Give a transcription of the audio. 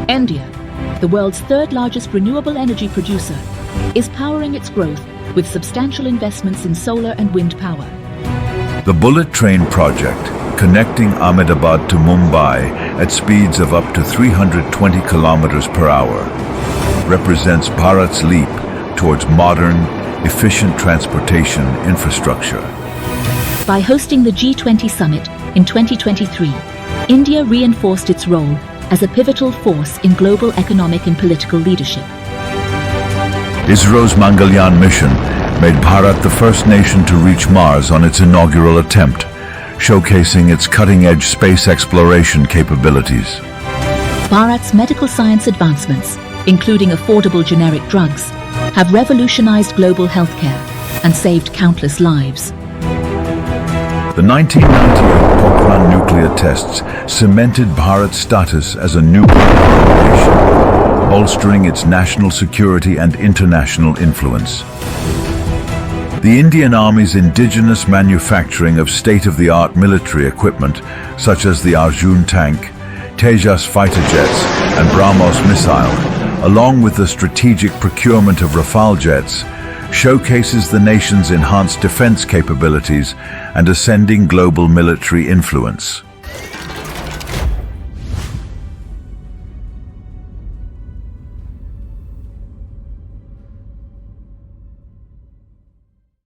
India, the world's third largest renewable energy producer, is powering its growth with substantial investments in solar and wind power. The bullet train project, connecting Ahmedabad to Mumbai at speeds of up to 320 kilometers per hour, represents Bharat's leap towards modern, efficient transportation infrastructure. By hosting the G20 summit in 2023, India reinforced its role as a pivotal force in global economic and political leadership. ISRO's Mangalyaan mission made Bharat the first nation to reach Mars on its inaugural attempt, showcasing its cutting-edge space exploration capabilities. Bharat's medical science advancements, including affordable generic drugs, have revolutionized global healthcare and saved countless lives. The 1998 Pokhran nuclear tests cemented Bharat's status as a nuclear nation, bolstering its national security and international influence. The Indian Army's indigenous manufacturing of state-of-the-art military equipment, such as the Arjun tank, Tejas fighter jets, and BrahMos missile, along with the strategic procurement of Rafale jets, showcases the nation's enhanced defense capabilities and ascending global military influence.